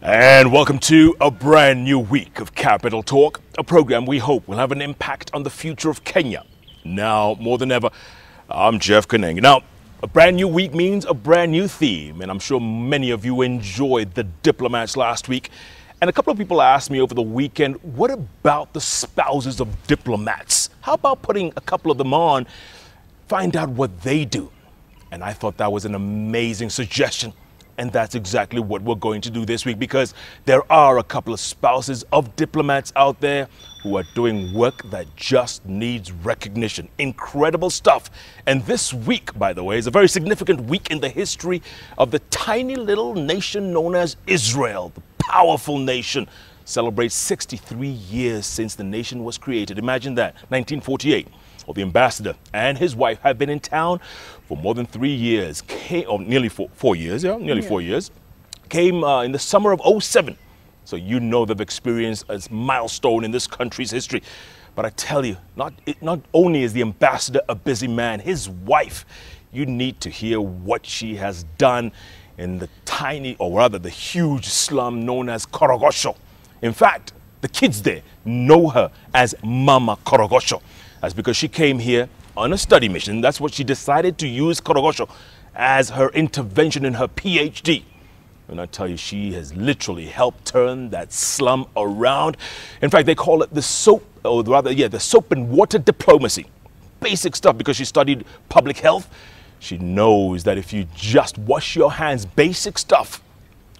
And welcome to a brand new week of Capital Talk, a program we hope will have an impact on the future of Kenya. Now, more than ever, I'm Jeff Kanenge. Now, a brand new week means a brand new theme, and I'm sure many of you enjoyed the diplomats last week. And a couple of people asked me over the weekend, what about the spouses of diplomats? How about putting a couple of them on, find out what they do? And I thought that was an amazing suggestion. And that's exactly what we're going to do this week, because there are a couple of spouses of diplomats out there who are doing work that just needs recognition. Incredible stuff. And this week, by the way, is a very significant week in the history of the tiny little nation known as Israel. The powerful nation celebrates 63 years since the nation was created. Imagine that, 1948. Well, the ambassador and his wife have been in town for more than 3 years, nearly 4 years, nearly 4 years. Came in the summer of '07. So you know they've experienced a milestone in this country's history. But I tell you, not only is the ambassador a busy man, his wife, you need to hear what she has done in the tiny, or rather the huge slum known as Korogocho. In fact, the kids there know her as Mama Korogocho. That's because she came here on a study mission. That's what she decided to use Korogocho as her intervention in her PhD. And I tell you, she has literally helped turn that slum around. In fact, they call it the soap and water diplomacy. Basic stuff, because she studied public health. She knows that if you just wash your hands, basic stuff,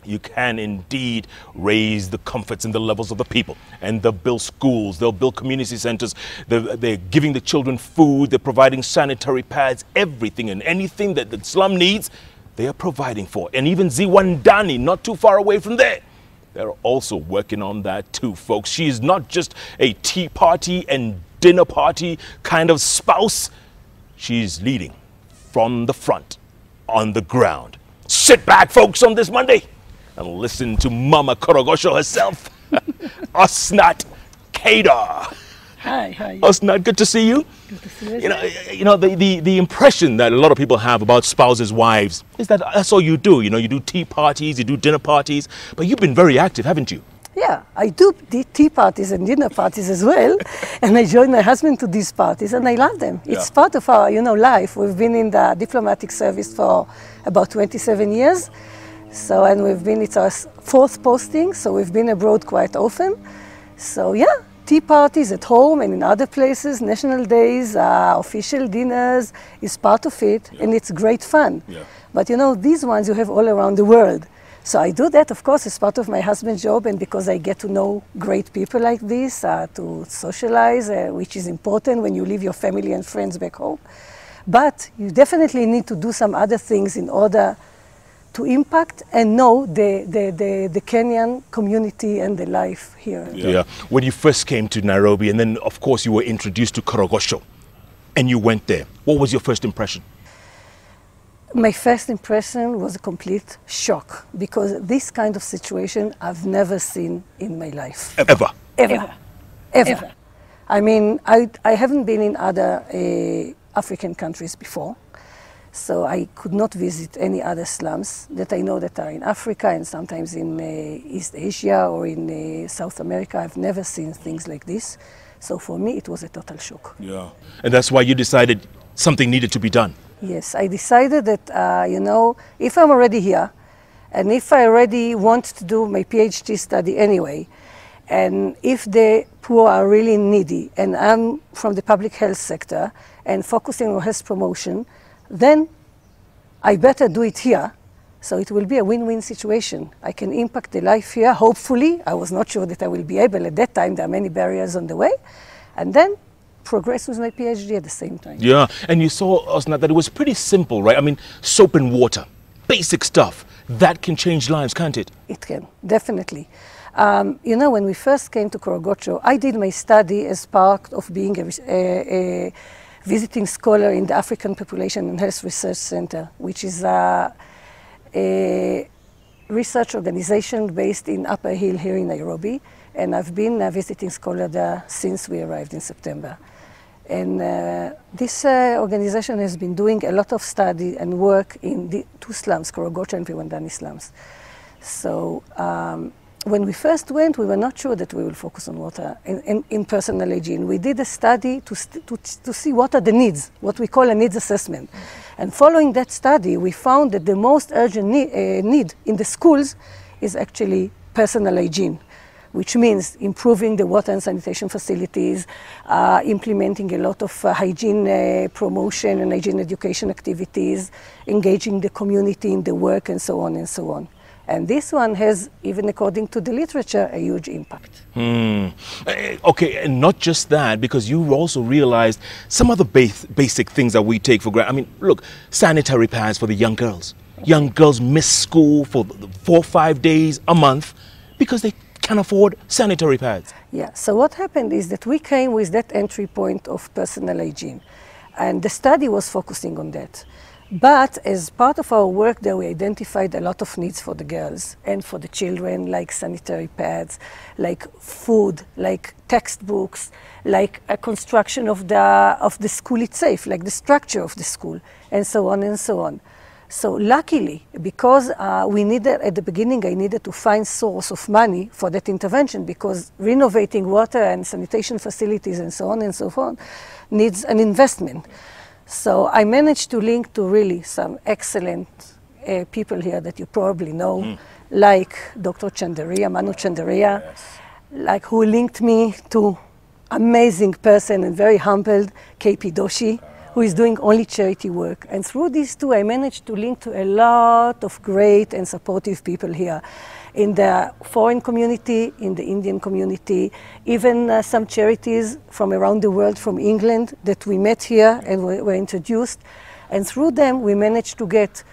you can indeed raise the comforts and the levels of the people. And they'll build schools, they'll build community centers, they're giving the children food, they're providing sanitary pads, everything and anything that the slum needs, they are providing for. And even Viwandani, not too far away from there, they're also working on that too, folks. She's not just a tea party and dinner party kind of spouse. She's leading from the front, on the ground. Sit back, folks, on this Monday and listen to Mama Korogocho herself, Osnat Keidar. Hi. Osnat, good to see you. Good to see you. You know, the impression that a lot of people have about spouses' wives is that that's all you do. You know, you do tea parties, you do dinner parties, but you've been very active, haven't you? Yeah, I do tea parties and dinner parties as well, and I join my husband to these parties, and I love them. It's part of our, life. We've been in the diplomatic service for about 27 years. So, and it's our 4th posting, so we've been abroad quite often. So yeah, tea parties at home and in other places, national days, official dinners is part of it, and it's great fun. Yeah. But these ones you have all around the world. So I do that, of course, as part of my husband's job, and because I get to know great people like this, to socialize, which is important when you leave your family and friends back home. But you definitely need to do some other things in order to impact and know the Kenyan community and the life here. Yeah. When you first came to Nairobi, and then of course you were introduced to Korogocho, and you went there, what was your first impression? My first impression was a complete shock, because this kind of situation I've never seen in my life. Ever? I mean, I haven't been in other African countries before. So I could not visit any other slums that I know that are in Africa and sometimes in East Asia or in South America. I've never seen things like this. So for me, it was a total shock. Yeah. And that's why you decided something needed to be done. Yes, I decided that, if I'm already here and if I already want to do my PhD study anyway, and if the poor are really needy and I'm from the public health sector and focusing on health promotion, then I better do it here, so it will be a win-win situation. I can impact the life here, hopefully. I was not sure that I will be able at that time. There are many barriers on the way. And then progress with my PhD at the same time. Yeah, and you saw, Osnat, that it was pretty simple, right? I mean, soap and water, basic stuff. That can change lives, can't it? It can, definitely. When we first came to Korogocho, I did my study as part of being a visiting scholar in the African Population and Health Research Center, which is a research organization based in Upper Hill here in Nairobi. And I've been a visiting scholar there since we arrived in September. And this organization has been doing a lot of study and work in the 2 slums, Korogocho and Viwandani slums. So when we first went, we were not sure that we will focus on water in personal hygiene. We did a study to see what are the needs, what we call a needs assessment. And following that study, we found that the most urgent need in the schools is actually personal hygiene, which means improving the water and sanitation facilities, implementing a lot of hygiene promotion and hygiene education activities, engaging the community in the work, and so on and so on. And this one has, even according to the literature, a huge impact. Okay, and not just that, because you also realized some other basic things that we take for granted. I mean, look, sanitary pads for the young girls. Young girls miss school for 4 or 5 days a month because they can't afford sanitary pads. Yeah, so what happened is that we came with that entry point of personal hygiene, and the study was focusing on that. But as part of our work there, we identified a lot of needs for the girls and for the children, like sanitary pads, like food, like textbooks, like a construction of the school itself, like the structure of the school, and so on and so on. So luckily, because we needed, at the beginning, I needed to find source of money for that intervention, because renovating water and sanitation facilities and so on and so on needs an investment. So I managed to link to really some excellent people here that you probably know, like Dr. Chandaria, Manu Chandaria, like who linked me to amazing person and very humbled KP Doshi, who is doing only charity work. And through these two, I managed to link to a lot of great and supportive people here in the foreign community, in the Indian community, even some charities from around the world, from England, that we met here and were introduced. And through them, we managed to get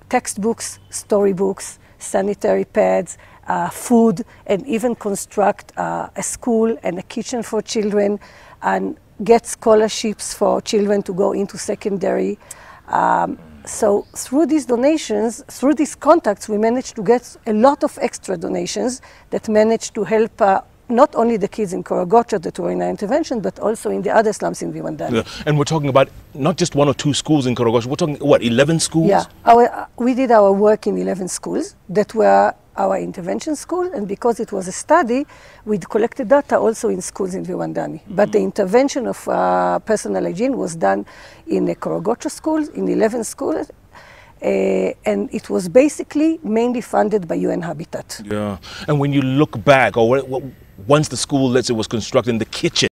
textbooks, storybooks, sanitary pads, food, and even construct a school and a kitchen for children, and get scholarships for children to go into secondary. So through these donations, through these contacts, we managed to get a lot of extra donations that managed to help not only the kids in Korogocho that were in our intervention, but also in the other slums in Viwandani. Yeah. And we're talking about not just 1 or 2 schools in Korogocho, we're talking, what, 11 schools? Yeah, we did our work in 11 schools that were our intervention school, and because it was a study, we collected data also in schools in Viwandani. But the intervention of personal hygiene was done in the Korogocho schools, in 11 schools, and it was basically mainly funded by UN Habitat. Yeah, and when you look back, or once the school, let's say, was constructed in the kitchen,